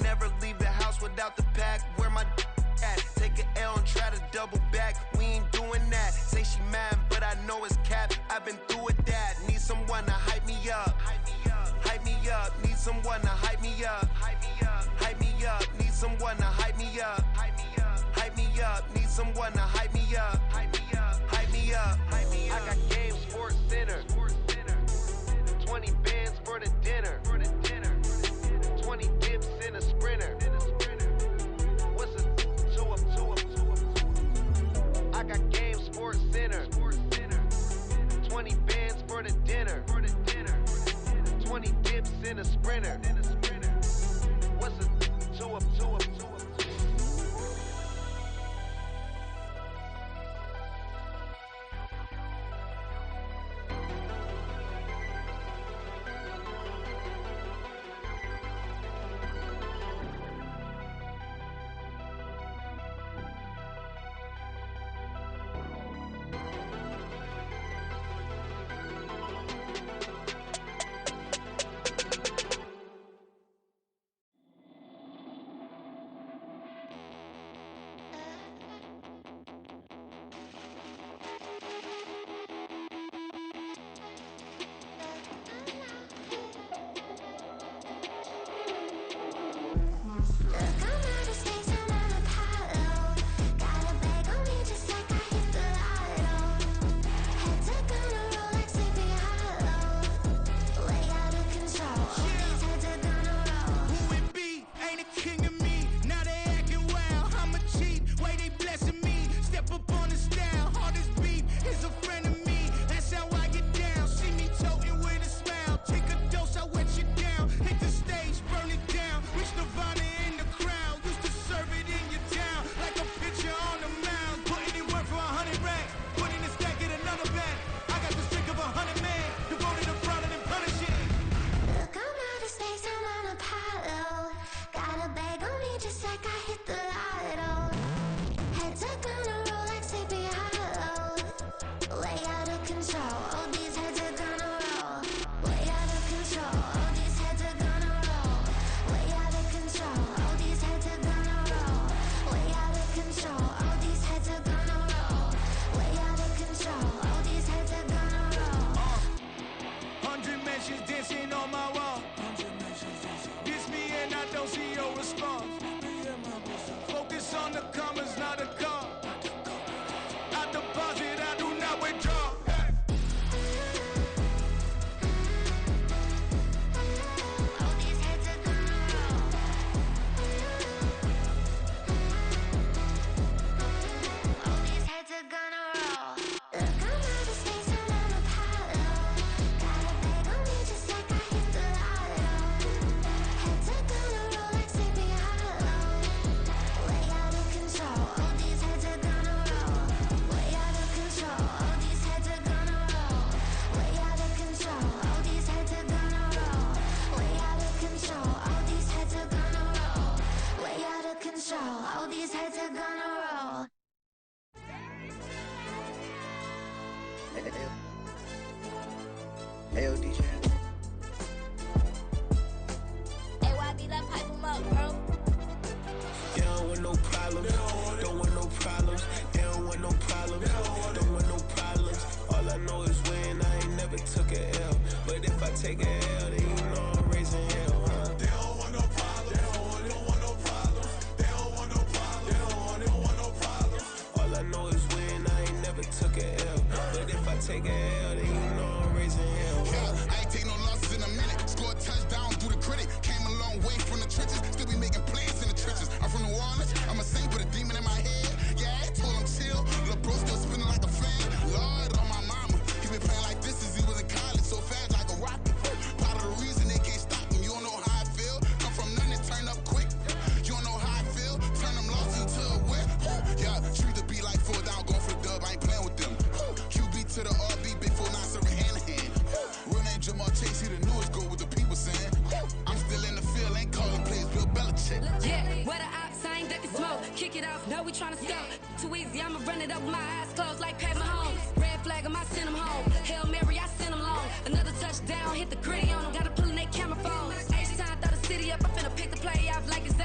Never leave the house without the pack. Where my at? Take an L and try to double back. We ain't doing that. Say she mad, but I know it's cap. I've been through with that. Need someone to hype me up. Hype me up. Need someone to hype me up. Hype me up. Need someone to hype me up. Hype me up. Need someone to hype me up. Hype me up. I got game, Sports Center. 20 bands for the dinner. 20 dips in a sprinter. What's a two up? I got game, Sports Center. 20 bands for the dinner. 20 dips in a sprinter. What's a two up? Ayo, DJ. AYB, let pipe him up, bro. They don't want no problems. Don't want no problems. They don't want no problems. Don't want no problems. All I know is when I ain't never took a L. But if I take a L, then you know I'm raising hell, huh? They don't want no problems. They don't want no problems. They don't want no problems. They don't want no problems. All I know is when I ain't never took a L. But if I take a L, then you know I'm raising hell, huh? Yeah, I ain't take no losses in a minute. Scored a touchdown through the critic. Came a long way from the trenches. Still be making plays in the trenches. I'm from New Orleans. I'm a saint with a demon in my head. Yeah, I told him chill. Lil' bro still spinning like a fan. Lord on my mama. He been playing like this since he was in college. So fast like a rocket. Part of the reason they can't stop him. You don't know how I feel. Come from nothing and turn up quick. You don't know how I feel. Turn them losses into a whip. Yeah, treat the beat like 4 down. Going for the dub. I ain't playing with them. QB to the RB. Big 4-9 serving hand to hand. Real name Jamar Chase. He the newest goal with the people saying. I'm still in the field. Ain't calling plays. Bill Belichick. Yeah, where the ops, I ain't ducking smoke. Kick it off, no, we tryna score. Too easy, I'ma run it up with my eyes closed like Pat Mahomes. Red flag him, I send him home. Hail Mary, I send him long. Another touchdown, hit the gritty on him. Gotta pull in that camera phone. H-time, throw the city up, I finna pick the play off like it's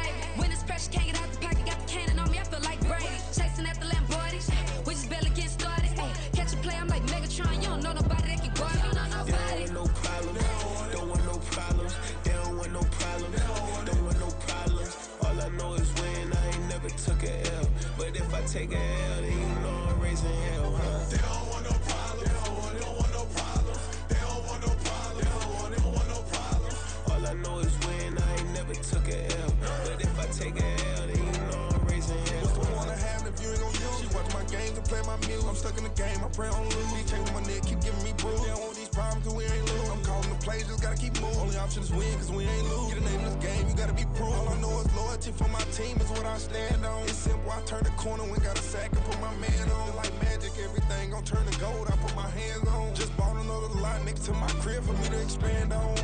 take a L, then you know I'm raising hell, huh? They don't want no problems. They don't want no problems. They don't want no problems. They don't want no problems. All I know is win, I ain't never took a L. But if I take a L, then you know I'm raising hell. What's the point of having if you ain't gon' use? She watch my games and play my music. I'm stuck in the game, I pray on lose. He changing my neck, keep giving me bruise. They don't want these problems cause we ain't lose. I'm calling the plays, just gotta keep moving. Only option is win cause we ain't lose. Get a name in this game, you gotta be proof. All I know is loyalty for my team is what I stand on. It's simple, I turn the corner when got a sack and put my man on. Like magic, everything gon' turn to gold, I put my hands on. Just bought another lot next to my crib for me to expand on.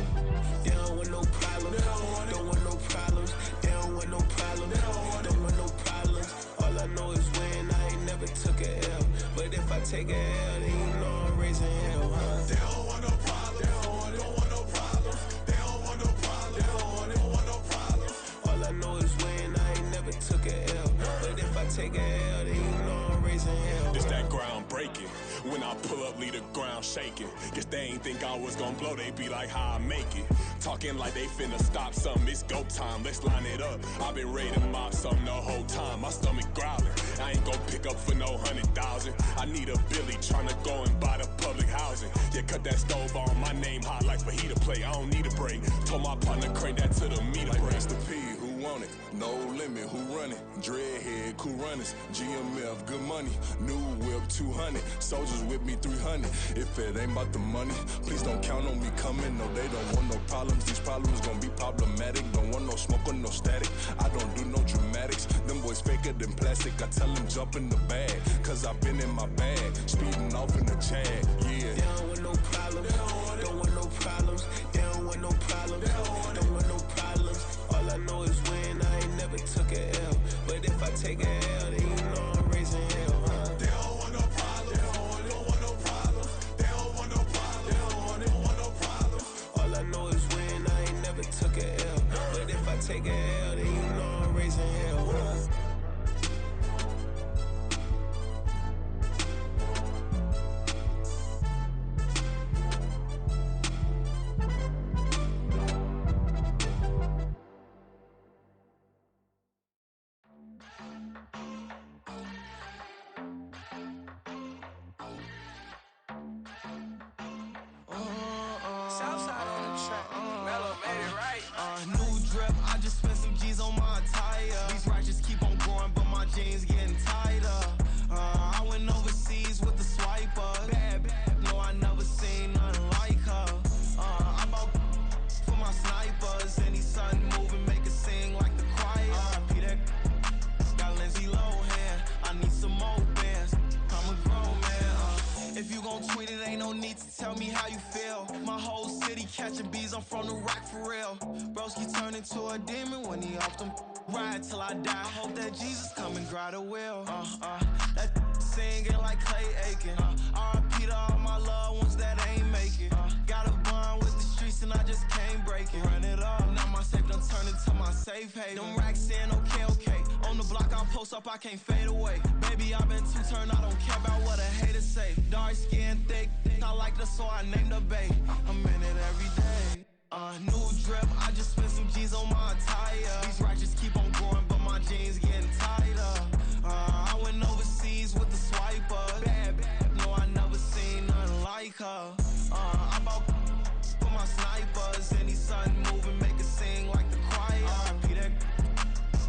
They don't want no problems. Don't want no problems. They don't want no problems. Don't want no problems. All I know is win. I ain't never took a L. But if I take a L, then you know I'm raising hell, huh? They don't want no problems. They don't want no problems. They don't want no problems. They don't want no problems. All I know is win. I ain't never took a L. But if I take a L, then you know I'm raising hell. It's that ground breaking. When I pull up, leave the ground shaking. Guess they ain't think I was gon' blow, they be like, how I make it. Talking like they finna stop something, it's go time, let's line it up. I've been ready to mob something the whole time, my stomach growling. I ain't gon' pick up for no 100,000. I need a Billy tryna go and buy the public housing. Yeah, cut that stove on, my name hot like fajita plate. I don't need a break. Told my partner crank that to the meter break. Like Mr. P, who want it? No limit, who run it? Dreadhead, cool runners. GMF, good money. New whip, 200. Soldiers with me, 300. If it ain't about the money, please don't count on me coming. No, they don't want no problems. These problems gon' be problematic. Don't want no smoke or no static. I don't do no dramatics. Them boys faker than plastic. I tell them jump in the bag, cause I've been in my bag. Speeding off in the Jag, yeah. They don't want no problems. Don't want no problems. They don't want no problems. Don't want no problems. All I know is win. I ain't never took a L. But if I take a L, then you know I'm raising hell, huh? They don't want no problems. They don't want no problems. They don't want no problems. They don't want no problems. All I know is win. I ain't never took a L. But if I take a L, then you know I'm raising hell, huh? Southside on the track. Mellow made it right. New drip, I just spent some G's on my attire. These righteous keep on going, but my jeans getting tighter. I went overseas with the swiper. Bad, no, I never seen nothing like her. I bought for my snipers. Any son moving, make it sing like the choir. Peter got Lindsay Lohan. I need some more bands. I'm a grown man. If you gon' tweet it, ain't no need to tell me how you feel. My whole city catching bees, I'm from the rock for real. Broski turn into a demon when he off them. Ride till I die. I hope that Jesus come and grab the wheel. That singing like Clay Aiken. R.I.P. to all my loved ones that ain't make it. Got a bond with the streets and I just can't break it. Run it up, now my safe done turned into my safe haven. Them racks in, okay. On the block I post up, I can't fade away. Baby, I've been too turned, I don't care about what a hater say. Dark skin, thick, I like the so I named the babe. I'm in it every day. New drip, I just spent some G's on my attire. These righteous keep on going, but my jeans getting tighter. I went overseas with the swiper. Bad, no, I never seen nothing like her. I bought for my snipers. Any son moving, make it sing like the choir. Peter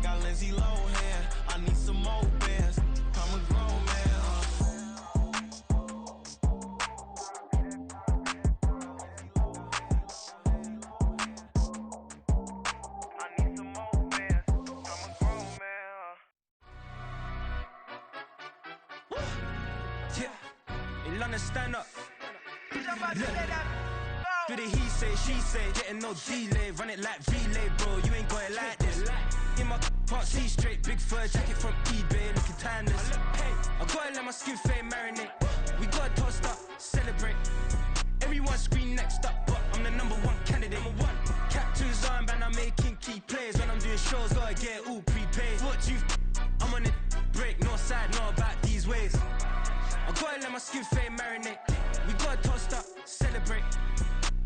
got Lindsay Lohan. I need some more bands. I'm a grown man. Stand up. Look. Do the he say, she say, getting no delay, run it like relay, bro. You ain't got it like this. In my part, see straight, big fur jacket from eBay, looking timeless. Hey, I gotta let my skin fade marinate. We gotta toast up, celebrate. Everyone scream next up, but I'm the #1 candidate. Captain's armband, I'm making key plays. When I'm doing shows, gotta get it all prepaid. What you I'm on it, break, no side, know about these ways. I gotta let my skin fade marinate. We gotta toast up, celebrate.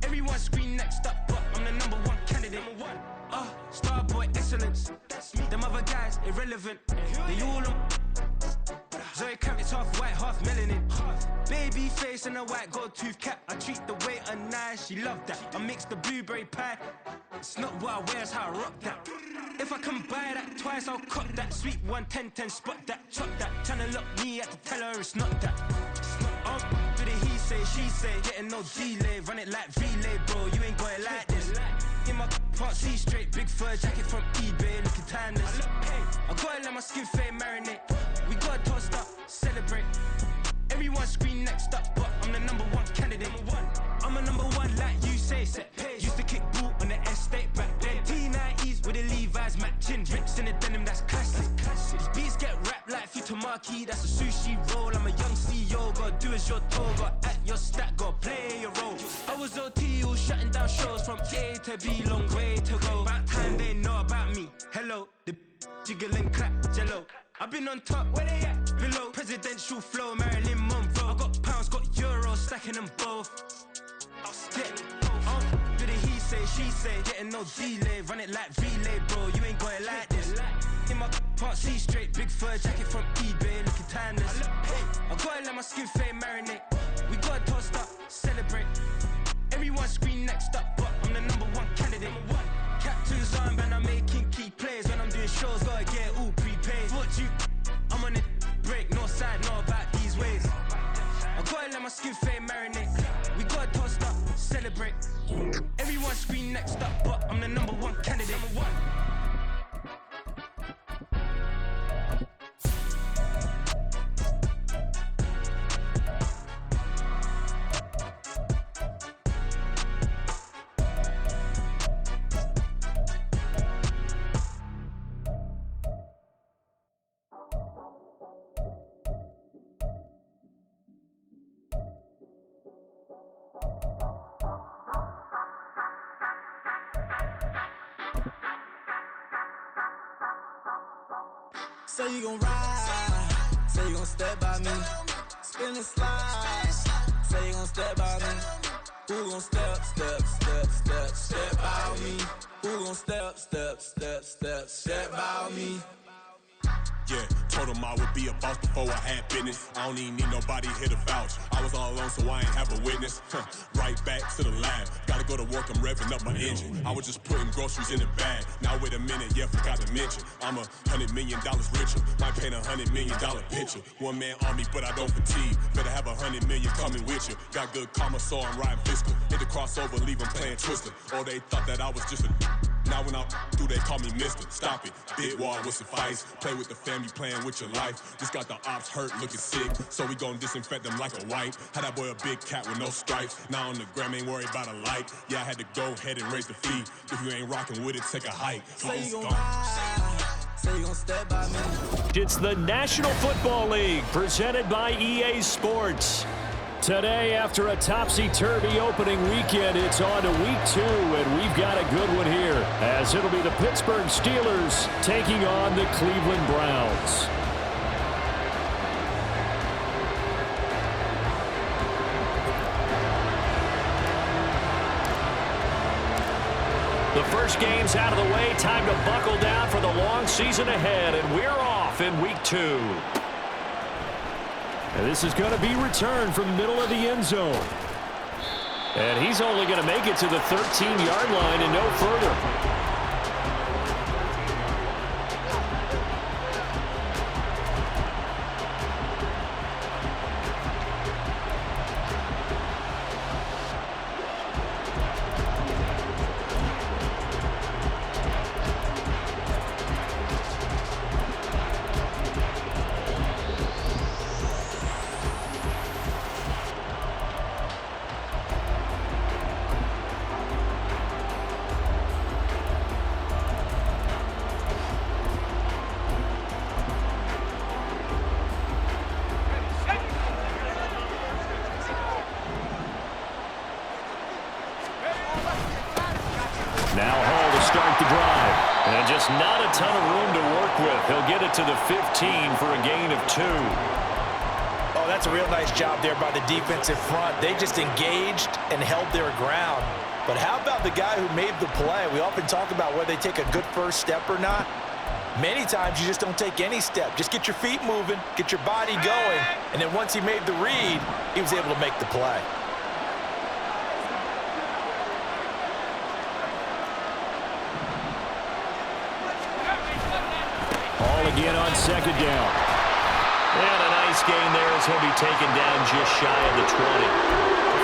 Everyone scream next up, but I'm the #1 candidate. Starboy excellence. Them other guys irrelevant. They all on half white, half melanin. Baby face and a white gold tooth cap. I treat the waiter nice, she love that. I mix the blueberry pie. It's not what I wear, it's how I rock that. If I can buy that twice, I'll cut that. Sweet 110, spot that, chop that. Tryna lock me at the teller, it's not that. Do the he say, she say, getting no delay. Run it like relay, bro, you ain't got it like this. In my part C straight, big fur jacket from eBay, looking timeless. I gotta let my skin fade marinate. We gotta toast up, celebrate. Everyone scream next up, but I'm the #1 candidate. I'm a #1 like you say, set pace. Used to kick boot on the estate back then. T90s with the Levi's matching. Rips in the denim, that's classic. These beats get wrapped like Futamaki, that's a sushi roll. I'm a young CEO, gotta do as you're told. Gotta act your stat, gotta play your role. I was OT, all shutting down shows from A to B, long way to go. About time they know about me. Hello, the jiggle and clap, jello. I've been on top, where they at? Below, presidential flow, Marilyn Monroe. I got pounds, got euros, stacking them both. Do the he say, she say, getting no delay. Run it like relay, bro, you ain't got it like this. In my part C straight, big fur jacket from eBay, looking timeless. I gotta let my skin fade marinate. We gotta toast up, celebrate. Everyone scream next up, but I'm the #1 candidate. Captain's armband, I'm making key plays. When I'm doing shows, gotta get all prepaid. What you, I'm on it, break, no side, know about these ways. I gotta let my skin fade marinate. We gotta toast up, celebrate. Everyone scream next up, but I'm the #1 candidate. Say you gon' ride, say you gon' step by me, spin and slide, say you gon' step by me. Who gon' step by me? Who gon' step by me? Yeah, told him I would be a boss before I had business. I don't even need nobody here to vouch. I was all alone, so I ain't have a witness. Right back to the lab. Gotta go to work, I'm revving up my engine. I was just putting groceries in the bag. Now wait a minute, yeah, forgot to mention. I'm $100 million richer. Might paint $100 million picture. One man army, but I don't fatigue. Better have 100 million coming with you. Got good karma, so I'm riding fiscal. Hit the crossover, leave them playing Twister. Oh, they thought that I was just a. Now when I do, they call me Mister. Stop it, big wall with suffice. Play with the family, playing with your life. Just got the ops hurt, looking sick. So we gon' disinfect them like a wipe. Had that boy a big cat with no stripes. Now on the gram, ain't worried about a light. Yeah, I had to go ahead and raise the fee. If you ain't rocking with it, take a hike. Say you gon' ride, say you gon' step by me. It's the National Football League, presented by EA Sports. Today, after a topsy-turvy opening weekend, it's on to week 2, and we've got a good one here, as it'll be the Pittsburgh Steelers taking on the Cleveland Browns. The first game's out of the way, time to buckle down for the long season ahead, and we're off in week 2. And this is going to be returned from the middle of the end zone. And he's only going to make it to the 13-yard line and no further. Now Hall to start the drive. And just not a ton of room to work with. He'll get it to the 15 for a gain of 2. Oh, that's a real nice job there by the defensive front. They just engaged and held their ground. But how about the guy who made the play? We often talk about whether they take a good first step or not. Many times you just don't take any step. Just get your feet moving, get your body going, and then once he made the read, he was able to make the play. All again on second down. And a nice gain there as he'll be taken down just shy of the 20.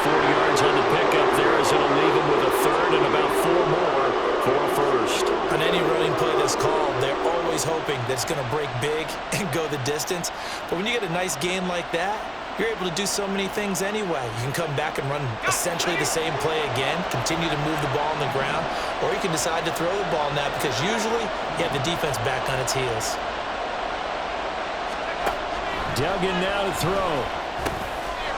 4 yards on the pickup there as it'll leave him with a third and about 4 more for a first. On any running play that's called, they're always hoping that it's going to break big and go the distance. But when you get a nice gain like that, you're able to do so many things anyway. You can come back and run essentially the same play again, continue to move the ball on the ground, or you can decide to throw the ball now because usually you have the defense back on its heels. Duggan now to throw.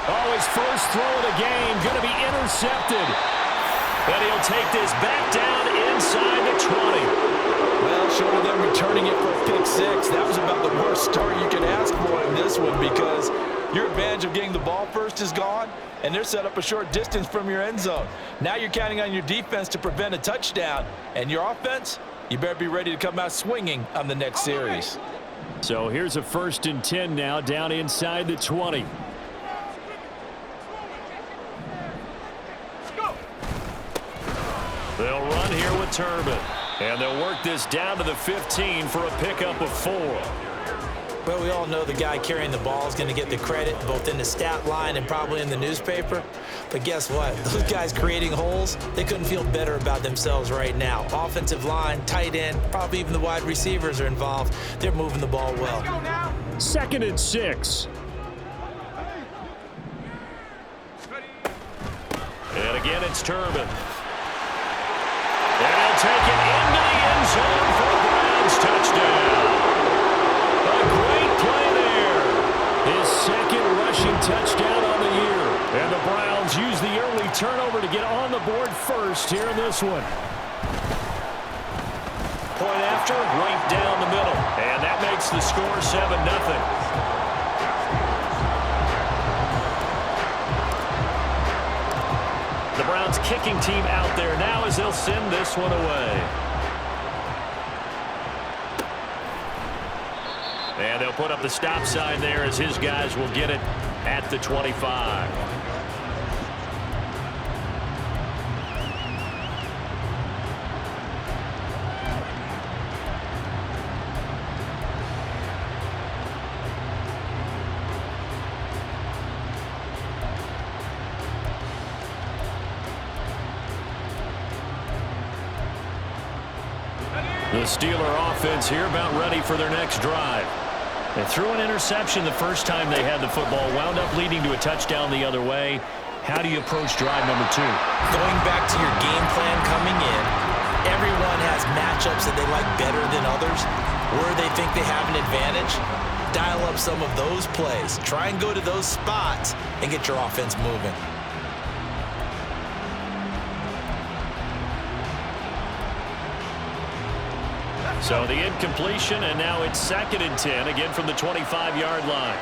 Oh, his first throw of the game going to be intercepted. And he'll take this back down inside the 20. Well, short of them returning it for a pick six, that was about the worst start you could ask for in this one because your advantage of getting the ball first is gone, and they're set up a short distance from your end zone. Now you're counting on your defense to prevent a touchdown, and your offense, you better be ready to come out swinging on the next series. So here's a 1st and 10 now down inside the 20. They'll run here with Turbin. And they'll work this down to the 15 for a pickup of 4. Well, we all know the guy carrying the ball is going to get the credit both in the stat line and probably in the newspaper. But guess what? Those guys creating holes, they couldn't feel better about themselves right now. Offensive line, tight end, probably even the wide receivers are involved. They're moving the ball well. 2nd and 6. And again, it's Turbin. And he'll take it into the end zone for a Browns touchdown. A great play there. His 2nd rushing touchdown on the year. And the Browns use the early turnover to get on the board first here in this one. Point after, right down the middle. And that makes the score 7-0. The Browns kicking team out there now as they'll send this one away. And they'll put up the stop sign there as his guys will get it at the 25. The Steeler offense here about ready for their next drive. They threw an interception the first time they had the football, wound up leading to a touchdown the other way. How do you approach drive number 2? Going back to your game plan coming in, everyone has matchups that they like better than others, where they think they have an advantage. Dial up some of those plays. Try and go to those spots and get your offense moving. So the incompletion, and now it's 2nd and 10, again from the 25-yard line.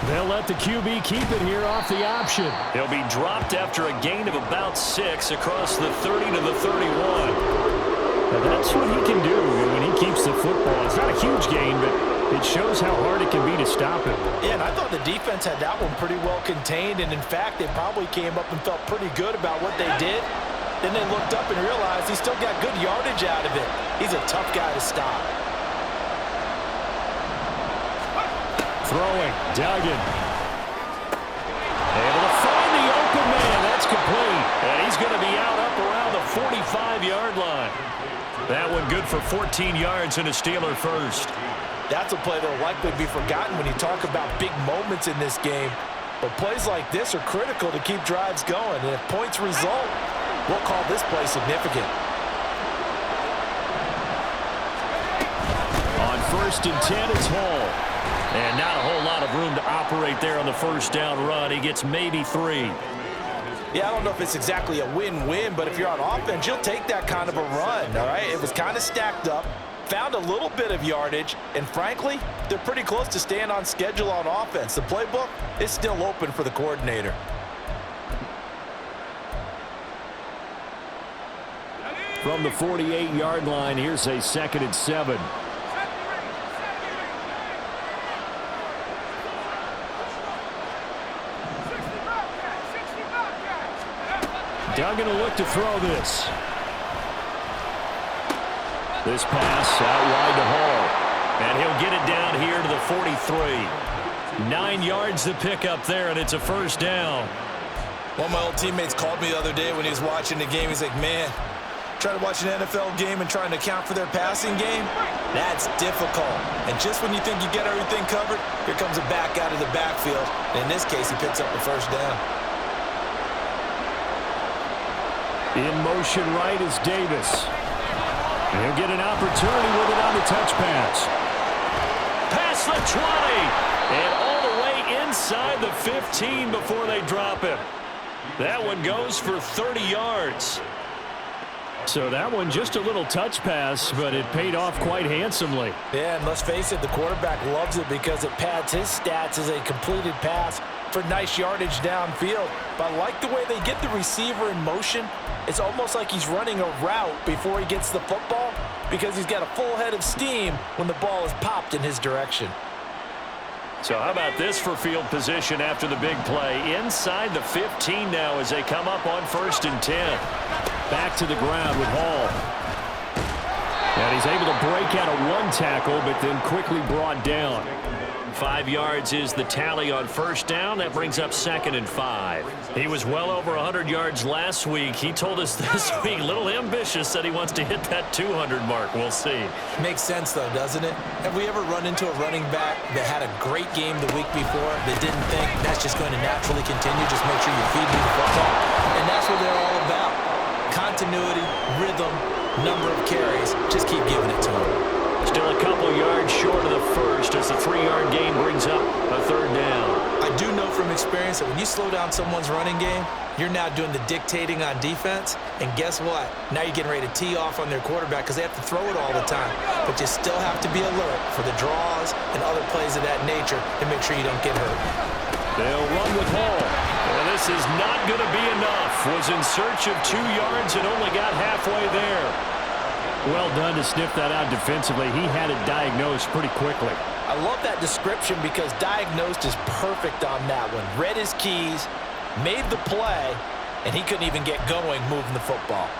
They'll let the QB keep it here off the option. He'll be dropped after a gain of about 6 across the 30 to the 31. Now that's what he can do when he keeps the football. It's not a huge gain, but it shows how hard it can be to stop him. Yeah, and I thought the defense had that one pretty well contained, and in fact, they probably came up and felt pretty good about what they did. Then they looked up and realized he still got good yardage out of it. He's a tough guy to stop. Throwing, Duggan. Able to find the open man. That's complete. And he's going to be out up around the 45-yard line. That one good for 14 yards and a Steeler first. That's a play that will likely be forgotten when you talk about big moments in this game. But plays like this are critical to keep drives going. And if points result, we'll call this play significant. On 1st and 10, it's Hall. And not a whole lot of room to operate there on the first down run. He gets maybe 3. Yeah, I don't know if it's exactly a win-win, but if you're on offense, you'll take that kind of a run, all right? It was kind of stacked up, found a little bit of yardage, and frankly, they're pretty close to staying on schedule on offense. The playbook is still open for the coordinator. From the 48-yard line, here's a 2nd and 7. Duggan will look to throw this. This pass out wide to Hall. And he'll get it down here to the 43. 9 yards to pick up there, and it's a first down. One of my old teammates called me the other day when he was watching the game. He's like, man, trying to watch an NFL game and trying to account for their passing game, that's difficult. And just when you think you get everything covered, here comes a back out of the backfield. And in this case, he picks up the first down. In motion right is Davis. And he'll get an opportunity with it on the touch pass. Past the 20. And all the way inside the 15 before they drop him. That one goes for 30 yards. So that one just a little touch pass, but it paid off quite handsomely. Yeah, and let's face it, the quarterback loves it because it pads his stats as a completed pass for nice yardage downfield. But I like the way they get the receiver in motion. It's almost like he's running a route before he gets the football because he's got a full head of steam when the ball is popped in his direction. So how about this for field position after the big play? Inside the 15 now as they come up on 1st and 10. Back to the ground with Hall. And he's able to break out of one tackle, but then quickly brought down. 5 yards is the tally on first down. That brings up 2nd and 5. He was well over 100 yards last week. He told us this week, a little ambitious, that he wants to hit that 200 mark. We'll see. Makes sense, though, doesn't it? Have we ever run into a running back that had a great game the week before that didn't think that's just going to naturally continue? Just make sure you feed me the football. And that's what they're all about. Continuity, rhythm, number of carries. Just keep giving it to him. Still a couple yards short of the first as the 3-yard gain brings up a 3rd down. I do know from experience that when you slow down someone's running game, you're now doing the dictating on defense. And guess what? Now you're getting ready to tee off on their quarterback because they have to throw it all the time. But you still have to be alert for the draws and other plays of that nature and make sure you don't get hurt. They'll run with Hall. And this is not going to be enough. Was in search of 2 yards and only got halfway there. Well done to sniff that out defensively. He had it diagnosed pretty quickly. I love that description because diagnosed is perfect on that one. Read his keys, made the play, and he couldn't even get going moving the football.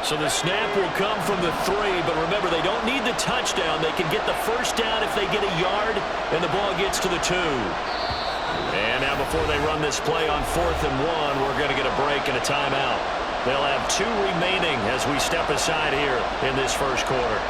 So the snap will come from the 3, but remember, they don't need the touchdown. They can get the first down if they get a yard, and the ball gets to the 2. And now before they run this play on 4th and 1, we're going to get a break and a timeout. They'll have 2 remaining as we step aside here in this first quarter.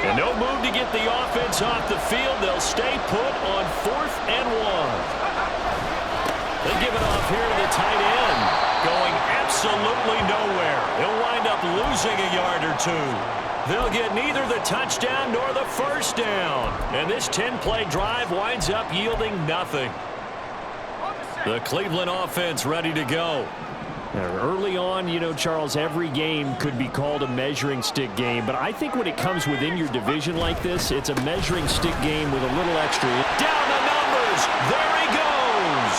And no move to get the offense off the field. They'll stay put on 4th and 1. They give it off here to the tight end. Going absolutely nowhere. He'll wind up losing a yard or 2. They'll get neither the touchdown nor the first down. And this 10-play drive winds up yielding nothing. The Cleveland offense ready to go. Early on, you know, Charles, every game could be called a measuring stick game, but I think when it comes within your division like this, it's a measuring stick game with a little extra. Down the numbers! There he goes!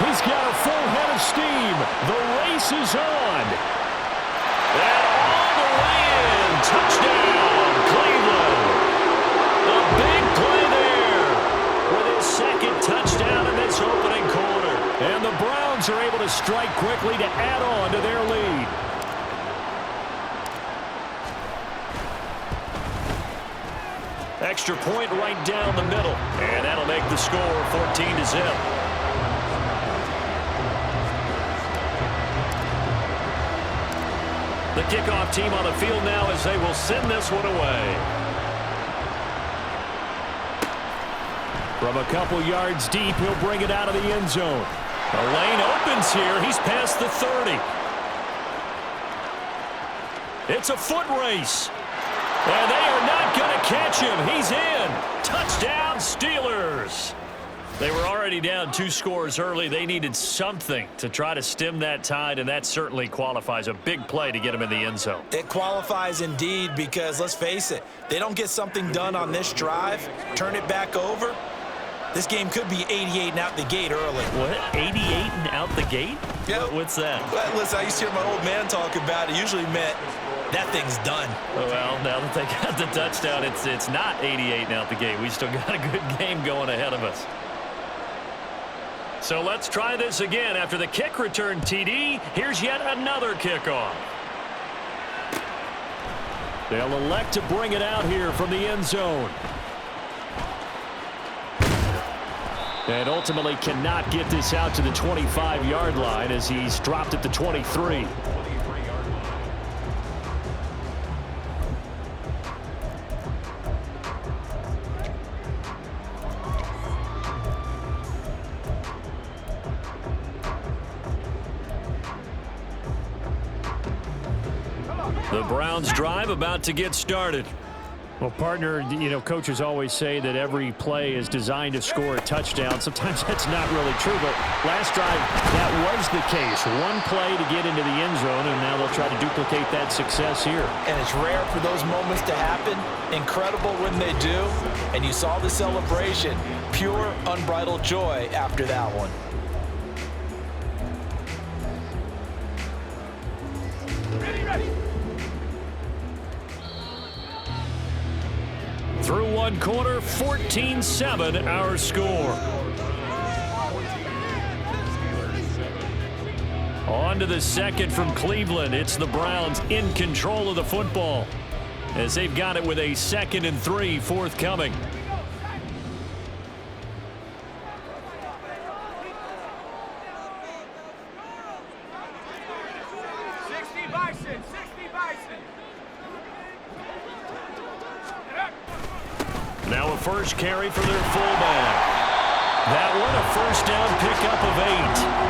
He's got a full head of steam. The race is on. And all the way in. Touchdown, Cleveland. A big play there with his 2nd touchdown in this opening quarter. And the Browns are able to strike quickly to add on to their lead. Extra point right down the middle. And that'll make the score 14-0. The kickoff team on the field now as they will send this one away. From a couple yards deep, he'll bring it out of the end zone. The lane opens here. He's past the 30. It's a foot race. And they are not going to catch him. He's in. Touchdown. Steelers. They were already down 2 scores early. They needed something to try to stem that tide, and that certainly qualifies. A big play to get them in the end zone. It qualifies indeed because, let's face it, they don't get something done on this drive, turn it back over, this game could be 88 and out the gate early. What? 88 and out the gate? Yeah. What's that? Well, listen, I used to hear my old man talk about it. Usually meant that thing's done. Well, now that they got the touchdown, it's not 88 and out the gate. We still got a good game going ahead of us. So let's try this again. After the kick return TD, here's yet another kickoff. They'll elect to bring it out here from the end zone. And ultimately cannot get this out to the 25-yard line as he's dropped at the 23. The Browns drive about to get started. Well, partner, coaches always say that every play is designed to score a touchdown. Sometimes that's not really true, but last drive, that was the case. One play to get into the end zone, and now they'll try to duplicate that success here. And it's rare for those moments to happen. Incredible when they do. And you saw the celebration. Pure, unbridled joy after that one. Ready. Through one quarter, 14-7 our score. On to the second from Cleveland. It's the Browns in control of the football as they've got it with a 2nd and 3 forthcoming. Now a first carry for their fullback. That one a first down pickup of 8.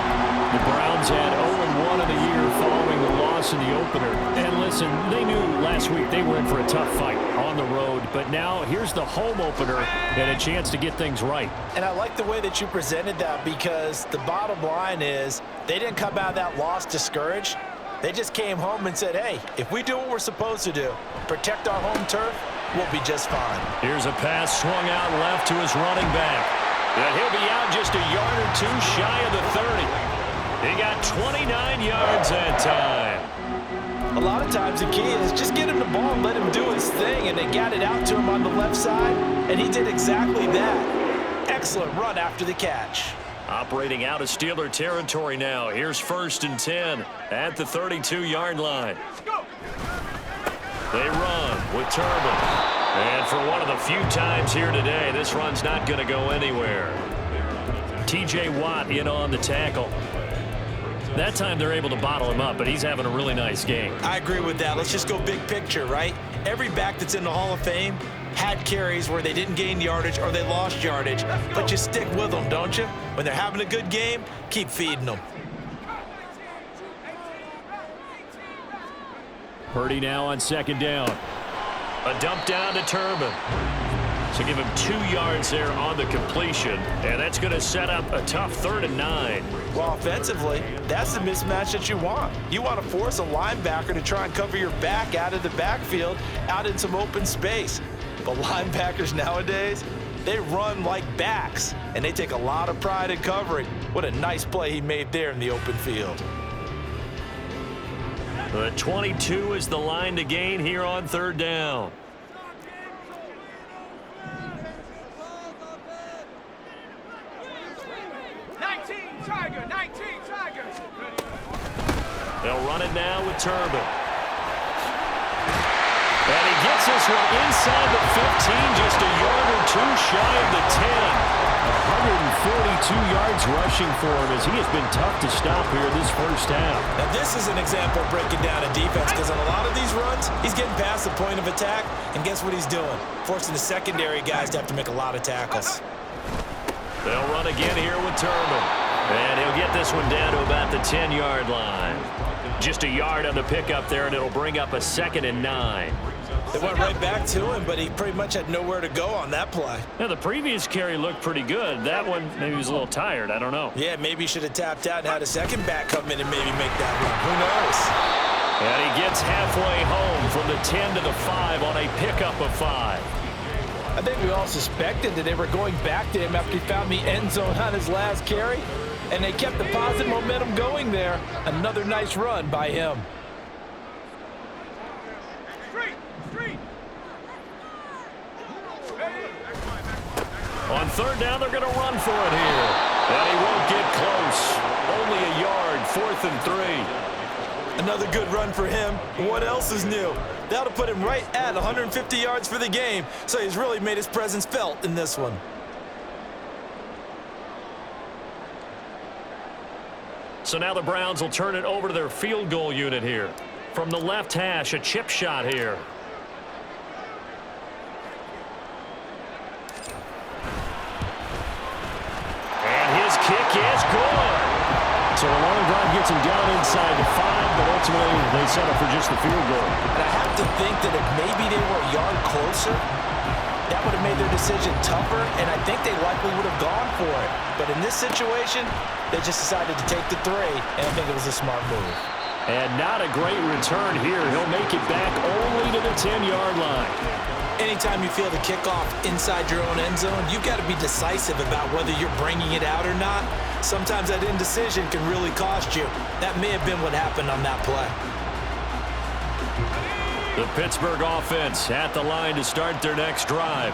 The Browns had 0-1 in the year following the loss in the opener. And listen, they knew last week they were in for a tough fight on the road. But now here's the home opener and a chance to get things right. And I like the way that you presented that because the bottom line is they didn't come out of that loss discouraged. They just came home and said, hey, if we do what we're supposed to do, protect our home turf, we'll be just fine. Here's a pass swung out left to his running back. And he'll be out just a yard or 2 shy of the 30. He got 29 yards that time. A lot of times the key is just get him the ball and let him do his thing, and they got it out to him on the left side, and he did exactly that. Excellent run after the catch. Operating out of Steeler territory now. Here's 1st and 10 at the 32-yard line. They run with Turbin. And for one of the few times here today, this run's not going to go anywhere. T.J. Watt in on the tackle. That time they're able to bottle him up, but he's having a really nice game. I agree with that. Let's just go big picture, right? Every back that's in the Hall of Fame had carries where they didn't gain yardage or they lost yardage, but you stick with them, don't you? When they're having a good game, keep feeding them. Purdy now on 2nd down. A dump down to Turbin. So give him 2 yards there on the completion, and that's going to set up a tough 3rd and 9. Well, offensively, that's the mismatch that you want. You want to force a linebacker to try and cover your back out of the backfield, out in some open space. But linebackers nowadays, they run like backs, and they take a lot of pride in covering. What a nice play he made there in the open field. The 22 is the line to gain here on 3rd down. They'll run it now with Turbin. And he gets this one inside the 15, just a yard or 2 shy of the 10. 142 yards rushing for him as he has been tough to stop here this first half. Now this is an example of breaking down a defense because on a lot of these runs, he's getting past the point of attack, and guess what he's doing? Forcing the secondary guys to have to make a lot of tackles. They'll run again here with Turbin. And he'll get this one down to about the 10-yard line. Just a yard on the pickup there, and it'll bring up a 2nd and 9. They went right back to him, but he pretty much had nowhere to go on that play. Yeah, the previous carry looked pretty good. That one, maybe he was a little tired. I don't know. Yeah, maybe he should have tapped out and had a second back come in and maybe make that run. Who knows? And he gets halfway home from the 10 to the 5 on a pickup of 5. I think we all suspected that they were going back to him after he found the end zone on his last carry, and they kept the positive momentum going there. Another nice run by him. On third down, they're going to run for it here. And he won't get close. Only a yard, 4th and 3. Another good run for him. What else is new? That'll put him right at 150 yards for the game, so he's really made his presence felt in this one. So now the Browns will turn it over to their field goal unit here. From the left hash, a chip shot here. And his kick is good. So a long drive gets him down inside the 5, but ultimately they settle for just the field goal. And I have to think that if maybe they were a yard closer, that would have made their decision tougher, and I think they likely would have gone for it. But in this situation, they just decided to take the 3, and I think it was a smart move. And not a great return here. He'll make it back only to the 10-yard line. Anytime you feel the kickoff inside your own end zone, you've got to be decisive about whether you're bringing it out or not. Sometimes that indecision can really cost you. That may have been what happened on that play. The Pittsburgh offense at the line to start their next drive.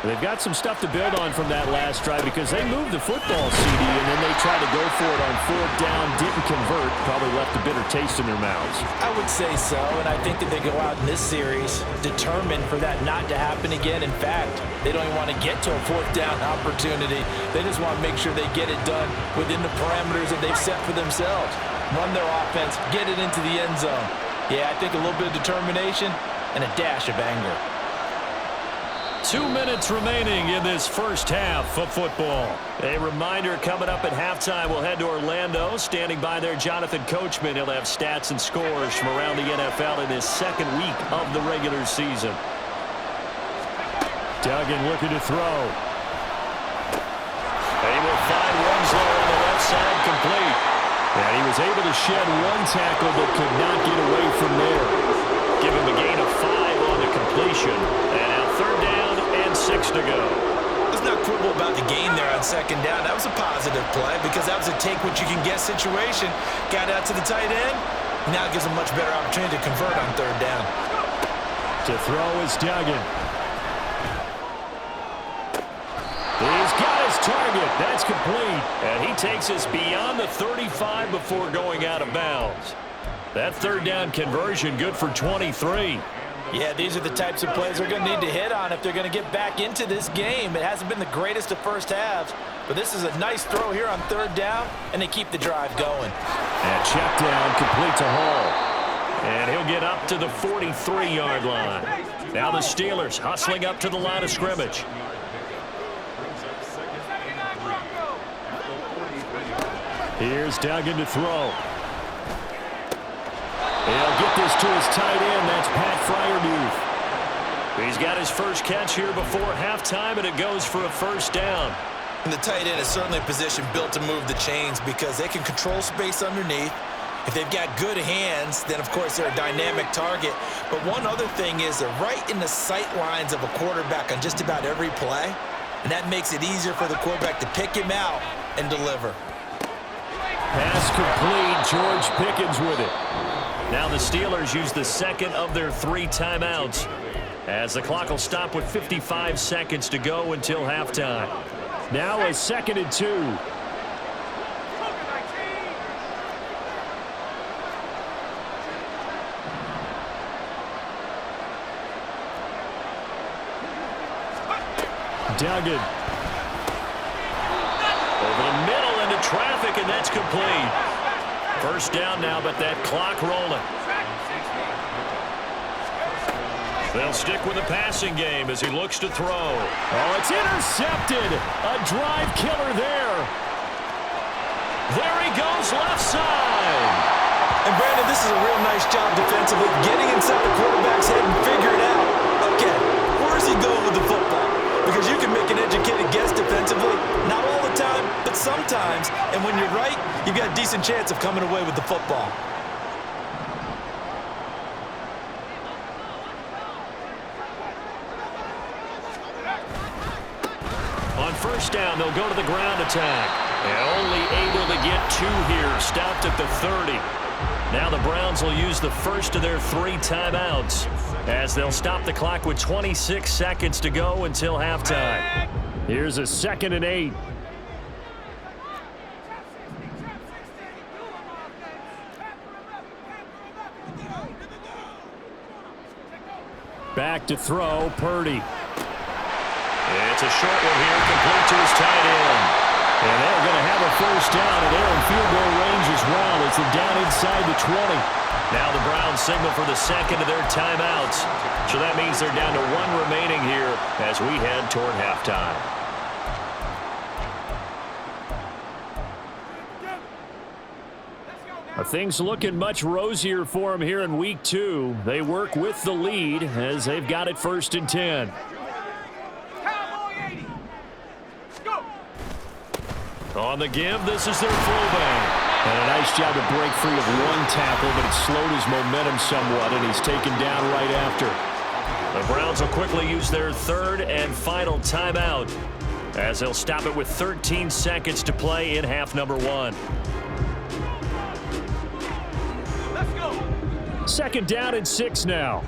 They've got some stuff to build on from that last drive because they moved the football, CD, and then they tried to go for it on 4th down, didn't convert, probably left a bitter taste in their mouths. I would say so, and I think that they go out in this series determined for that not to happen again. In fact, they don't even want to get to a 4th down opportunity. They just want to make sure they get it done within the parameters that they've set for themselves. Run their offense, get it into the end zone. Yeah, I think a little bit of determination and a dash of anger. 2 minutes remaining in this first half of football. A reminder coming up at halftime, we'll head to Orlando. Standing by there, Jonathan Coachman. He'll have stats and scores from around the NFL in his second week of the regular season. Duggan looking to throw. They will find Winslow on the left side, complete. And he was able to shed one tackle but could not get away from there. Give him a gain of 5 on the completion. And now 3rd down and 6 to go. Let's not quibble about the gain there on 2nd down. That was a positive play because that was a take-what-you-can-get situation. Got out to the tight end. Now it gives a much better opportunity to convert on 3rd down. To throw is Duggan. He's got his target. That's complete. And he takes us beyond the 35 before going out of bounds. That 3rd down conversion good for 23. Yeah, these are the types of plays they're going to need to hit on if they're going to get back into this game. It hasn't been the greatest of first halves, but this is a nice throw here on 3rd down, and they keep the drive going. And check down, complete to Hall. And he'll get up to the 43-yard line. Now the Steelers hustling up to the line of scrimmage. Here's Duggan to throw. He'll get this to his tight end. That's Pat Freiermuth. He's got his first catch here before halftime, and it goes for a 1st down. And the tight end is certainly a position built to move the chains because they can control space underneath. If they've got good hands, then, of course, they're a dynamic target. But one other thing is they're right in the sight lines of a quarterback on just about every play, and that makes it easier for the quarterback to pick him out and deliver. Pass complete. George Pickens with it. Now the Steelers use the 2nd of their 3 timeouts as the clock will stop with 55 seconds to go until halftime. Now a 2nd and 2. Duggan. Over the middle into traffic, and that's complete. 1st down now, but that clock rolling. They'll stick with the passing game as he looks to throw. Oh, it's intercepted. A drive killer there. There he goes, left side. And Brandon, this is a real nice job defensively, getting inside the quarterback's head and figuring out, okay, where's he going with the football? Because you can make an educated guess defensively, not all the time, but sometimes. And when you're right, you've got a decent chance of coming away with the football. On first down, they'll go to the ground attack. And only able to get 2 here, stopped at the 30. Now the Browns will use the first of their 3 timeouts as they'll stop the clock with 26 seconds to go until halftime. Here's a 2nd and 8. Back to throw, Purdy. It's a short one here, complete to his tight end. And they're going to have a first down, and they're in field goal range as well as they're down inside the 20. Now the Browns signal for the second of their timeouts. So that means they're down to 1 remaining here as we head toward halftime. Things looking much rosier for them here in week 2. They work with the lead as they've got it 1st and 10. On the give, this is their fullback. And a nice job to break free of 1 tackle, but it slowed his momentum somewhat, and he's taken down right after. The Browns will quickly use their 3rd and final timeout as they'll stop it with 13 seconds to play in half number 1. Let's go. 2nd down and 6 now.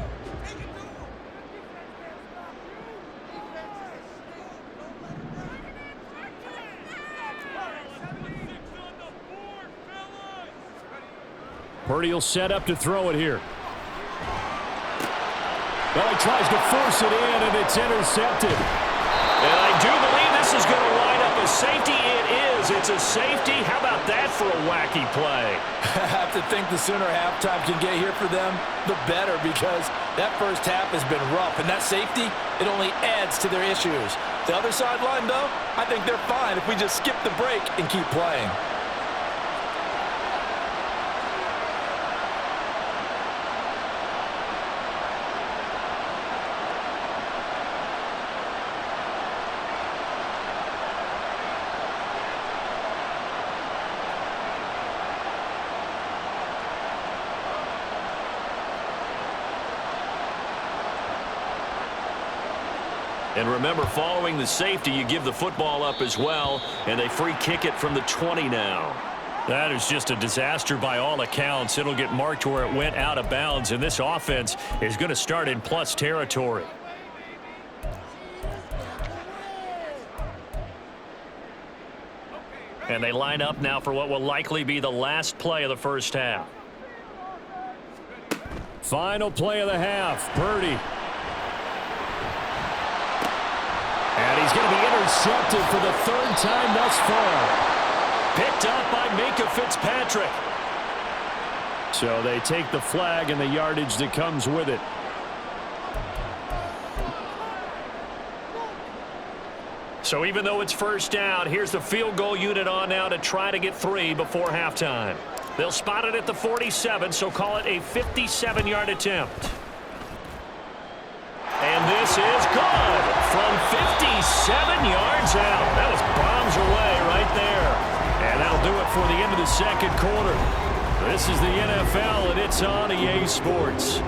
Purdy will set up to throw it here. Well, he tries to force it in, and it's intercepted. And I do believe this is going to line up a safety. It is. It's a safety. How about that for a wacky play? I have to think the sooner halftime can get here for them, the better, because that first half has been rough. And that safety, it only adds to their issues. The other sideline, though, I think they're fine if we just skip the break and keep playing. And remember, following the safety, you give the football up as well, and they free kick it from the 20 now. That is just a disaster by all accounts. It'll get marked where it went out of bounds, and this offense is going to start in plus territory. And they line up now for what will likely be the last play of the first half. Final play of the half, Purdy. And he's going to be intercepted for the 3rd time thus far. Picked up by Minkah Fitzpatrick. So they take the flag and the yardage that comes with it. So even though it's first down, here's the field goal unit on now to try to get 3 before halftime. They'll spot it at the 47, so call it a 57-yard attempt. And this is good from 57 yards out. That was bombs away right there. And that'll do it for the end of the 2nd quarter. This is the NFL, and it's on EA Sports.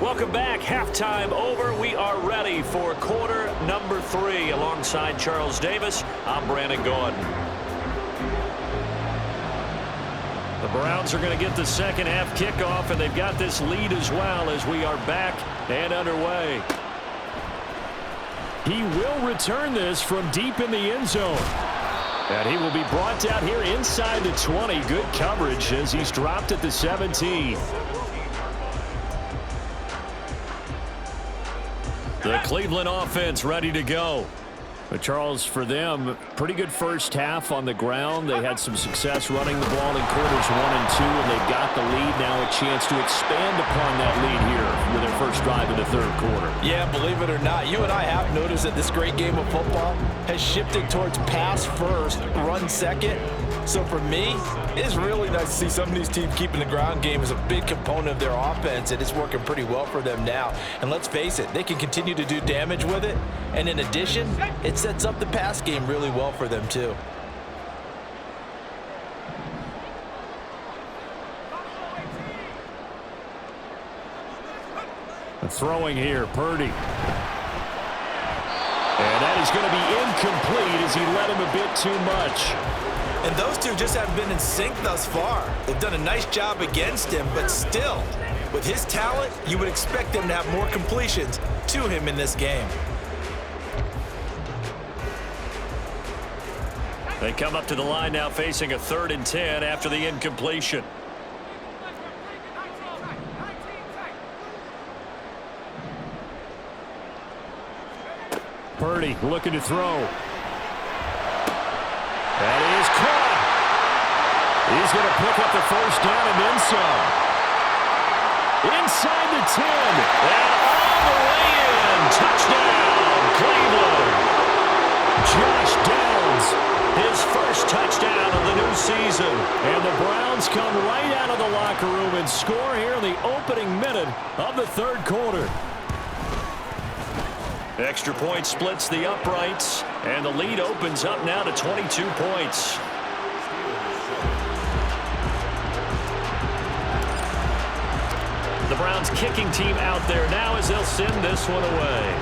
Welcome back. Halftime over. We are ready for quarter number 3. Alongside Charles Davis, I'm Brandon Gaudin. The Browns are going to get the second half kickoff, and they've got this lead as well as we are back and underway. He will return this from deep in the end zone. And he will be brought down here inside the 20. Good coverage as he's dropped at the 17. The Cleveland offense ready to go. But Charles, for them, pretty good first half on the ground. They had some success running the ball in quarters 1 and 2, and they got the lead. Now a chance to expand upon that lead here with their first drive in the 3rd quarter. Yeah, believe it or not, you and I have noticed that this great game of football has shifted towards pass first, run second. So for me, it's really nice to see some of these teams keeping the ground game as a big component of their offense, and it's working pretty well for them now. And let's face it, they can continue to do damage with it. And in addition, it sets up the pass game really well for them too. Throwing here, Purdy. And that is going to be incomplete as he led him a bit too much. And those two just haven't been in sync thus far. They've done a nice job against him, but still, with his talent, you would expect them to have more completions to him in this game. They come up to the line now facing a 3rd and 10 after the incompletion. Purdy looking to throw. That is caught. He's going to pick up the first down and then some. Inside the 10. And all the way in. Touchdown, Cleveland. Josh Downs, his first touchdown of the new season. And the Browns come right out of the locker room and score here in the opening minute of the 3rd quarter. Extra point splits the uprights, and the lead opens up now to 22 points. The Browns kicking team out there now as they'll send this one away.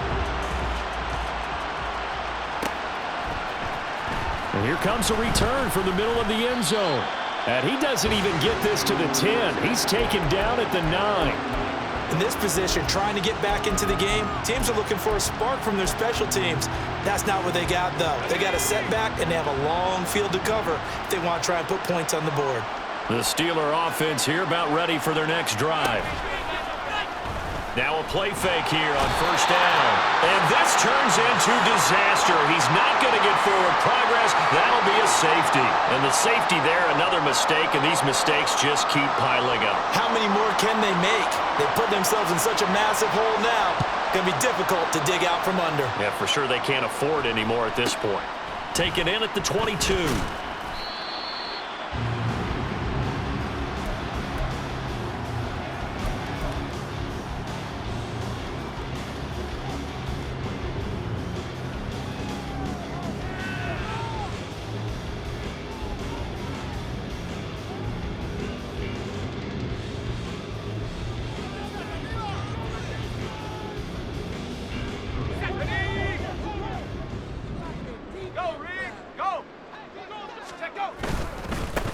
And here comes a return from the middle of the end zone. And he doesn't even get this to the 10. He's taken down at the 9. In this position, trying to get back into the game, teams are looking for a spark from their special teams. That's not what they got, though. They got a setback, and they have a long field to cover if they want to try and put points on the board. The Steeler offense here about ready for their next drive. Now a play fake here on 1st down. And this turns into disaster. He's not going to get forward progress. That'll be a safety. And the safety there, another mistake, and these mistakes just keep piling up. How many more can they make? They put themselves in such a massive hole now. It's going to be difficult to dig out from under. Yeah, for sure they can't afford anymore at this point. Taken in at the 22.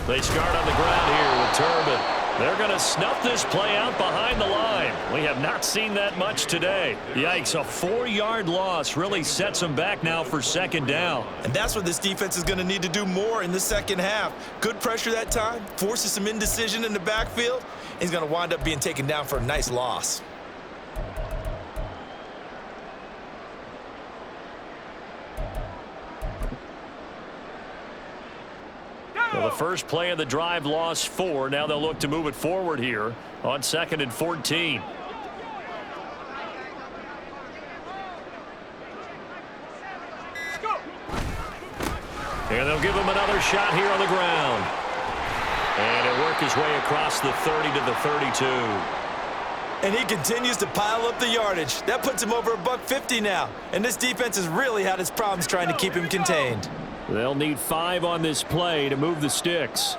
They start on the ground here with Turbin. They're going to snuff this play out behind the line. We have not seen that much today. Yikes, a 4-yard loss really sets them back now for 2nd down. And that's what this defense is going to need to do more in the second half. Good pressure that time, forces some indecision in the backfield. He's going to wind up being taken down for a nice loss. Well, the first play of the drive lost 4. Now they'll look to move it forward here on 2nd and 14. And they'll give him another shot here on the ground. And it'll work his way across the 30 to the 32. And he continues to pile up the yardage. That puts him over $150 now. And this defense has really had its problems trying to keep him contained. They'll need 5 on this play to move the sticks.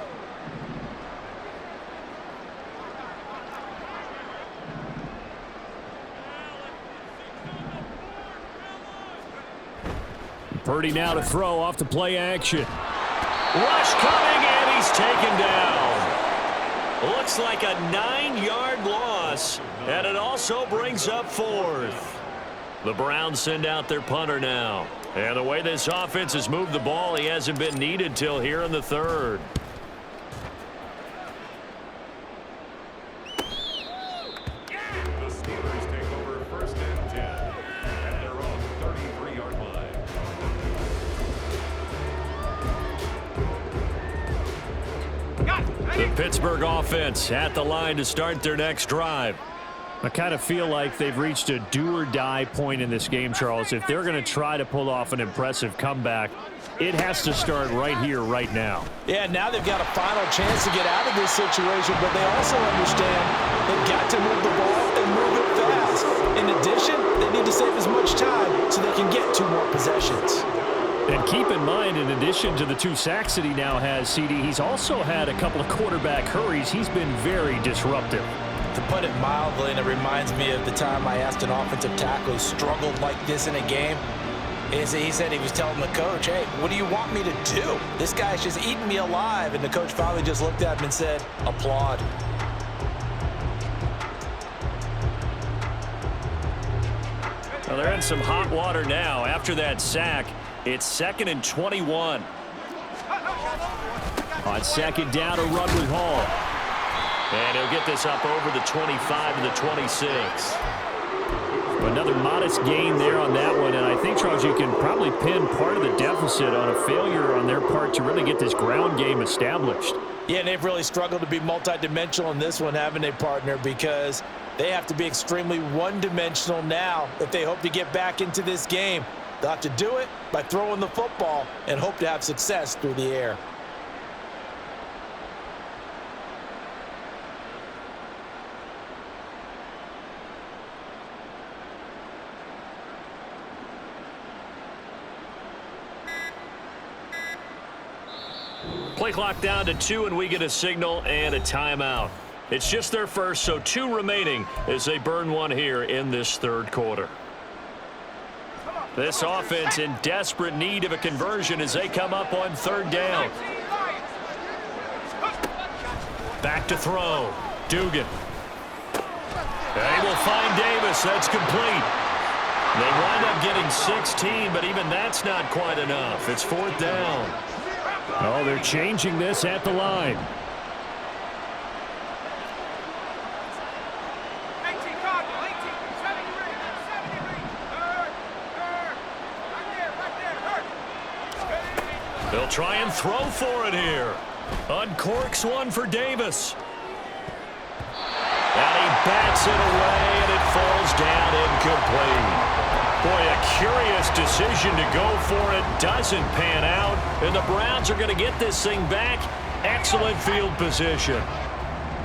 Purdy now to throw off the play action. Rush coming, and he's taken down. Looks like a 9-yard loss, and it also brings up 4th. The Browns send out their punter now. And the way this offense has moved the ball, he hasn't been needed till here in the 3rd. The Steelers take over 1st and 10 at their own 33-yard line. The Pittsburgh offense at the line to start their next drive. I kind of feel like they've reached a do-or-die point in this game, Charles. If they're going to try to pull off an impressive comeback, it has to start right here, right now. Yeah, now they've got a final chance to get out of this situation, but they also understand they've got to move the ball and move it fast. In addition, they need to save as much time so they can get 2 more possessions. And keep in mind, in addition to the 2 sacks that he now has, CD, he's also had a couple of quarterback hurries. He's been very disruptive. To put it mildly, and it reminds me of the time I asked an offensive tackle who struggled like this in a game. He said he was telling the coach, hey, what do you want me to do? This guy's just eating me alive. And the coach finally just looked at him and said, applaud. Well, they're in some hot water now. After that sack, it's 2nd and 21. On 2nd down, a run with Hall. And he'll get this up over the 25 to the 26. Another modest gain there on that one, and I think, Charles, you can probably pin part of the deficit on a failure on their part to really get this ground game established. Yeah, and they've really struggled to be multidimensional in this one, having a partner, because they have to be extremely one-dimensional now if they hope to get back into this game. They'll have to do it by throwing the football and hope to have success through the air. Play clock down to 2, and we get a signal and a timeout. It's just their first, so 2 remaining as they burn one here in this 3rd quarter. This offense in desperate need of a conversion as they come up on 3rd down. Back to throw. Dugan. They will find Davis. That's complete. They wind up getting 16, but even that's not quite enough. It's 4th down. Oh, they're changing this at the line. They'll try and throw for it here. Uncorks one for Davis. And he bats it away, and it falls down incomplete. Boy, a curious decision to go for it. Doesn't pan out. And the Browns are going to get this thing back. Excellent field position.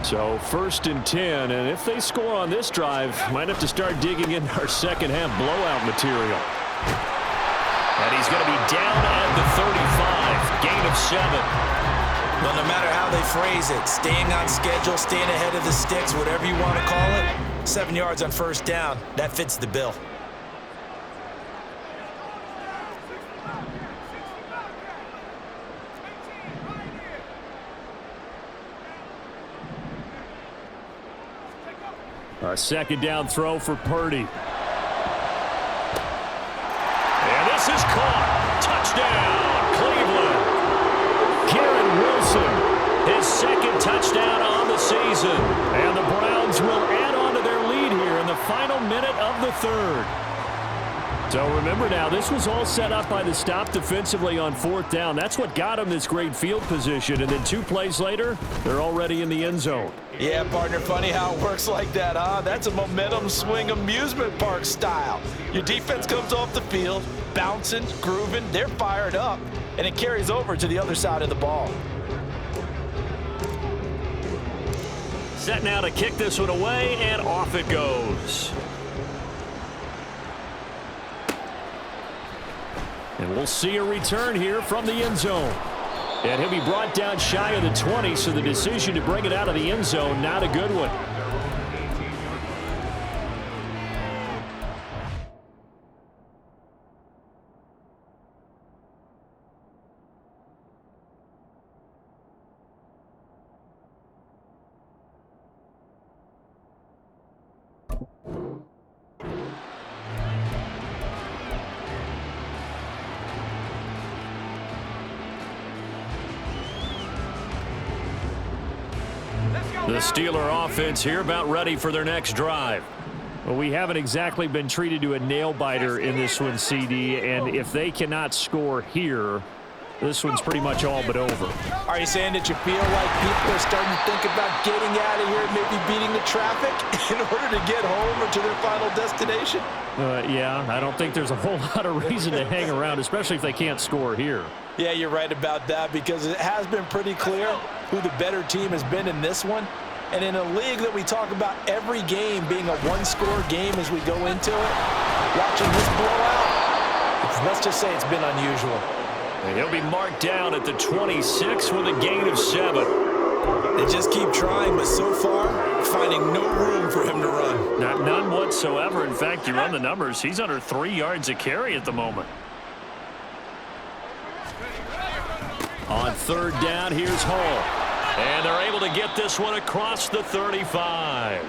So 1st and 10. And if they score on this drive, might have to start digging in our second half blowout material. And he's going to be down at the 35. Gain of 7. Well, no matter how they phrase it, staying on schedule, staying ahead of the sticks, whatever you want to call it, 7 yards on 1st down, that fits the bill. A 2nd down throw for Purdy. And this is caught. Touchdown, Cleveland. Garrett Wilson, his 2nd touchdown on the season. And the Browns will add on to their lead here in the final minute of the 3rd. So remember now, this was all set up by the stop defensively on 4th down. That's what got them this great field position. And then 2 plays later, they're already in the end zone. Yeah, partner, funny how it works like that, huh? That's a momentum swing amusement park style. Your defense comes off the field, bouncing, grooving, they're fired up, and it carries over to the other side of the ball. Set now to kick this one away, and off it goes. And we'll see a return here from the end zone. And he'll be brought down shy of the 20, so the decision to bring it out of the end zone, not a good one. The Steeler offense here about ready for their next drive. Well, we haven't exactly been treated to a nail-biter in this one, CD, and if they cannot score here, this one's pretty much all but over. Are you saying that you feel like people are starting to think about getting out of here and maybe beating the traffic in order to get home or to their final destination? Yeah, I don't think there's a whole lot of reason to hang around, especially if they can't score here. Yeah, you're right about that, because it has been pretty clear who the better team has been in this one. And in a league that we talk about every game being a one-score game as we go into it, watching this blowout, let's just say it's been unusual. And he'll be marked down at the 26 with a gain of 7. They just keep trying, but so far, finding no room for him to run. None whatsoever. In fact, you run the numbers, he's under 3 yards a carry at the moment. On third down, here's Hall. And they're able to get this one across the 35.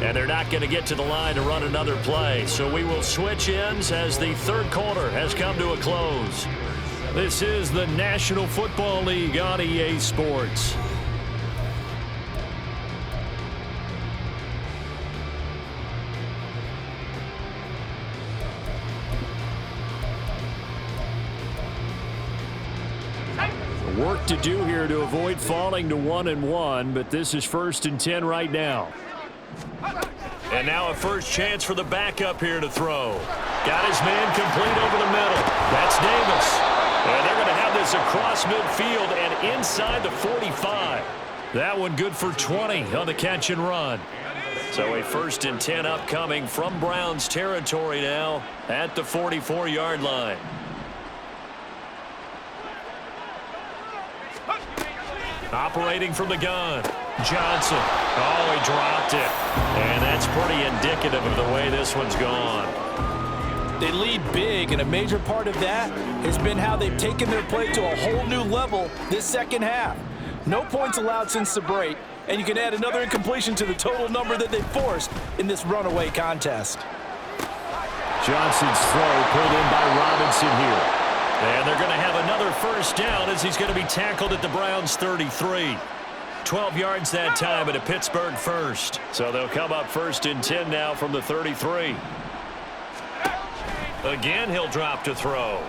And they're not going to get to the line to run another play. So we will switch ends as the third quarter has come to a close. This is the National Football League on EA Sports. Work to do here to avoid falling to 1-1, but this is 1st and 10 right now. And now a first chance for the backup here to throw. Got his man complete over the middle. That's Davis. And they're going to have this across midfield and inside the 45. That one good for 20 on the catch and run. So a 1st and 10 upcoming from Browns territory now at the 44-yard line. Operating from the gun, Johnson. Oh, he dropped it. And that's pretty indicative of the way this one's gone. They lead big, and a major part of that has been how they've taken their play to a whole new level this second half. No points allowed since the break, and you can add another incompletion to the total number that they forced in this runaway contest. Johnson's throw pulled in by Robinson here. And they're going to have another first down as he's going to be tackled at the Browns' 33. 12 yards that time at a Pittsburgh first. So they'll come up 1st and 10 now from the 33. Again, he'll drop to throw.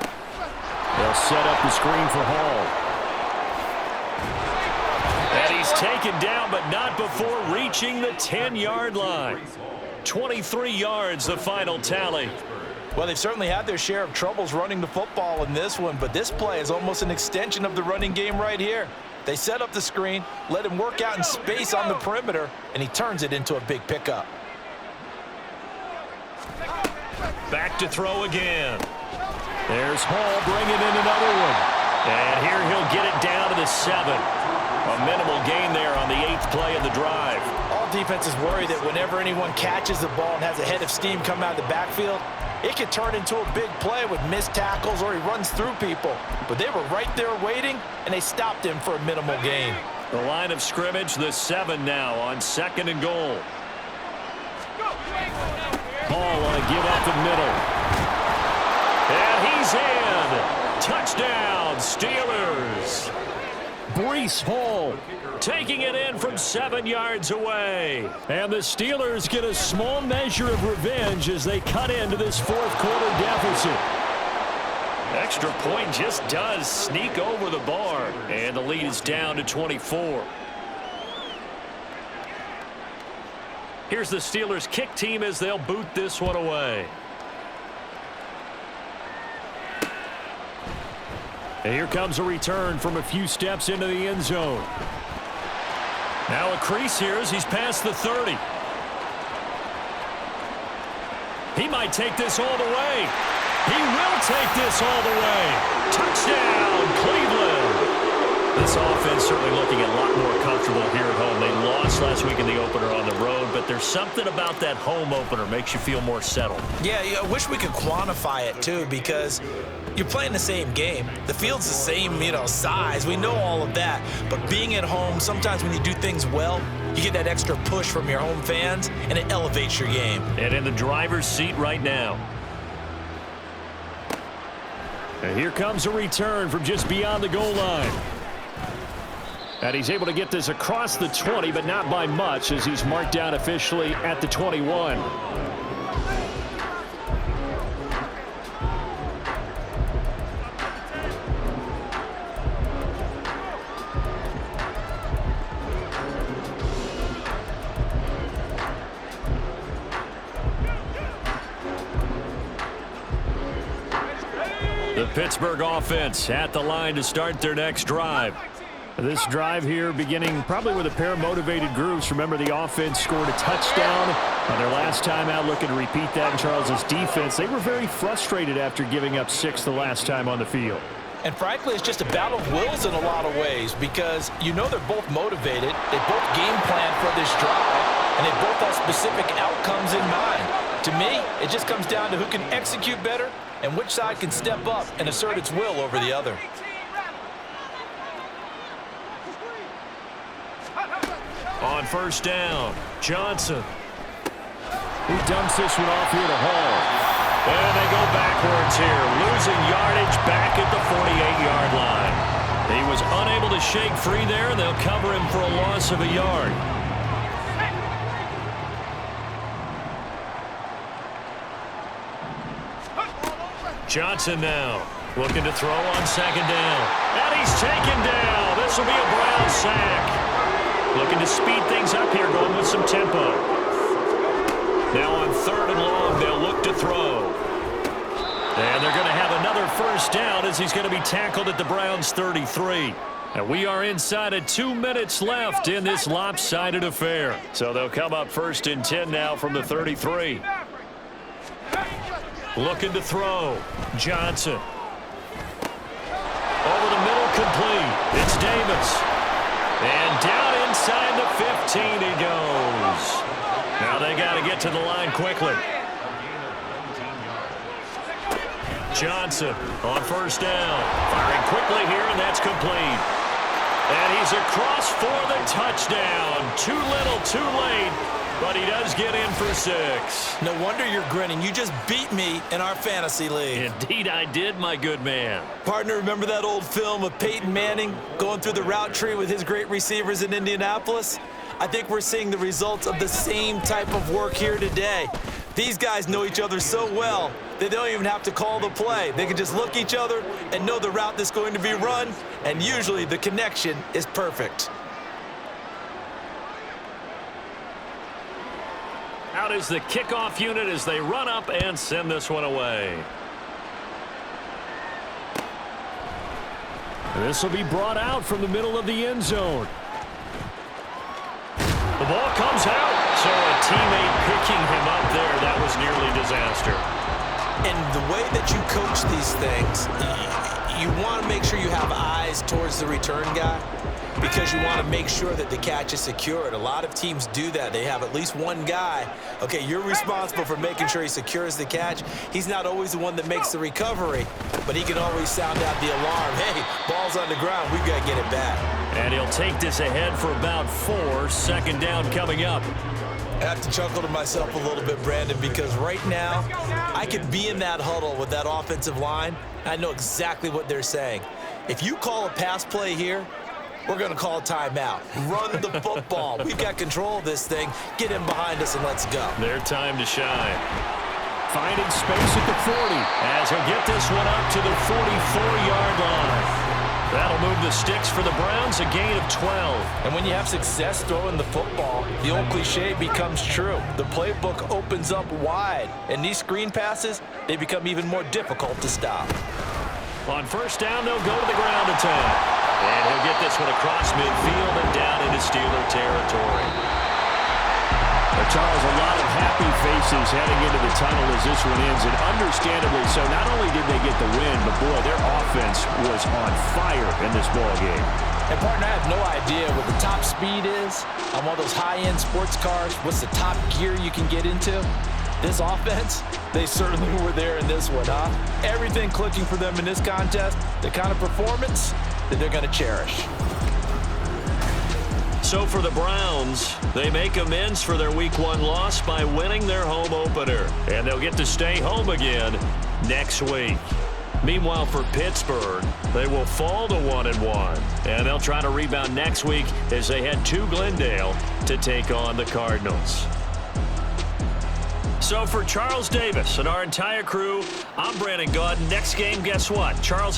They'll set up the screen for Hall. And he's taken down, but not before reaching the 10-yard line. 23 yards, the final tally. Well, they've certainly had their share of troubles running the football in this one, but this play is almost an extension of the running game right here. They set up the screen, let him work out in space on the perimeter, and he turns it into a big pickup. Back to throw again. There's Hall bringing in another one. And here he'll get it down to the 7. A minimal gain there on the 8th play of the drive. All defenses worry that whenever anyone catches the ball and has a head of steam come out of the backfield, it could turn into a big play with missed tackles or he runs through people. But they were right there waiting, and they stopped him for a minimal gain. The line of scrimmage, the 7 now on 2nd and goal. Hall on a give up the middle. And he's in. Touchdown, Steelers. Breece Hall taking it in from 7 yards away. And the Steelers get a small measure of revenge as they cut into this 4th quarter deficit. Extra point just does sneak over the bar. And the lead is down to 24. Here's the Steelers kick team as they'll boot this one away. And here comes a return from a few steps into the end zone. Now a crease here as he's past the 30. He might take this all the way. He will take this all the way. Touchdown, Cleveland. This offense certainly looking a lot more comfortable here at home. They lost last week in the opener on the road, but there's something about that home opener makes you feel more settled. Yeah, I wish we could quantify it, too, because you're playing the same game. The field's the same, size. We know all of that. But being at home, sometimes when you do things well, you get that extra push from your home fans, and it elevates your game. And in the driver's seat right now. And here comes a return from just beyond the goal line. And he's able to get this across the 20, but not by much, as he's marked down officially at the 21. The Pittsburgh offense at the line to start their next drive. This drive here beginning probably with a pair of motivated groups. Remember, the offense scored a touchdown on their last time out, looking to repeat that in Charles's defense. They were very frustrated after giving up 6 the last time on the field. And frankly, it's just a battle of wills in a lot of ways, because you know they're both motivated. They both game plan for this drive, and they both have specific outcomes in mind. To me, it just comes down to who can execute better and which side can step up and assert its will over the other. On first down, Johnson. He dumps this one off here to Hall. And they go backwards here, losing yardage back at the 48-yard line. He was unable to shake free there, and they'll cover him for a loss of a yard. Johnson now looking to throw on second down. And he's taken down. This will be a Brown sack. Looking to speed things up here, going with some tempo. Now on third and long, they'll look to throw. And they're going to have another first down as he's going to be tackled at the Browns' 33. And we are inside of 2 minutes left in this lopsided affair. So they'll come up first and 10 now from the 33. Looking to throw. Johnson. Over the middle, complete. It's Davis. And down inside the 15 he goes. Now they got to get to the line quickly. Johnson on first down. Firing quickly here, and that's complete. And he's across for the touchdown. Too little, too late. But he does get in for 6. No wonder you're grinning. You just beat me in our fantasy league. Indeed I did, my good man. Partner, remember that old film of Peyton Manning going through the route tree with his great receivers in Indianapolis? I think we're seeing the results of the same type of work here today. These guys know each other so well that they don't even have to call the play. They can just look each other and know the route that's going to be run, and usually the connection is perfect. Out is the kickoff unit as they run up and send this one away. And this will be brought out from the middle of the end zone. The ball comes out. So a teammate picking him up there, that was nearly disaster. And the way that you coach these things, you want to make sure you have eyes towards the return guy, because you want to make sure that the catch is secured. A lot of teams do that. They have at least one guy. Okay, you're responsible for making sure he secures the catch. He's not always the one that makes the recovery, but he can always sound out the alarm. Hey, ball's on the ground. We've got to get it back. And he'll take this ahead for about 4. Second down coming up. I have to chuckle to myself a little bit, Brandon, because right now I could be in that huddle with that offensive line. I know exactly what they're saying. If you call a pass play here, we're going to call a timeout. Run the football. We've got control of this thing. Get in behind us and let's go. Their time to shine. Finding space at the 40 as he'll get this one up to the 44-yard line. That'll move the sticks for the Browns, a gain of 12. And when you have success throwing the football, the old cliche becomes true. The playbook opens up wide, and these screen passes, they become even more difficult to stop. On first down, they'll go to the ground attack. And he'll get this one across midfield and down into Steeler territory. Charles, a lot of happy faces heading into the tunnel as this one ends, and understandably so. Not only did they get the win, but boy, their offense was on fire in this ball game. And partner, I have no idea what the top speed is on one of those high-end sports cars. What's the top gear you can get into? This offense, they certainly were there in this one, huh? Everything clicking for them in this contest, the kind of performance that they're going to cherish. So for the Browns, they make amends for their Week 1 loss by winning their home opener. And they'll get to stay home again next week. Meanwhile, for Pittsburgh, they will fall to 1-1, and they'll try to rebound next week as they head to Glendale to take on the Cardinals. So for Charles Davis and our entire crew, I'm Brandon Gaudin. Next game, guess what? Charles and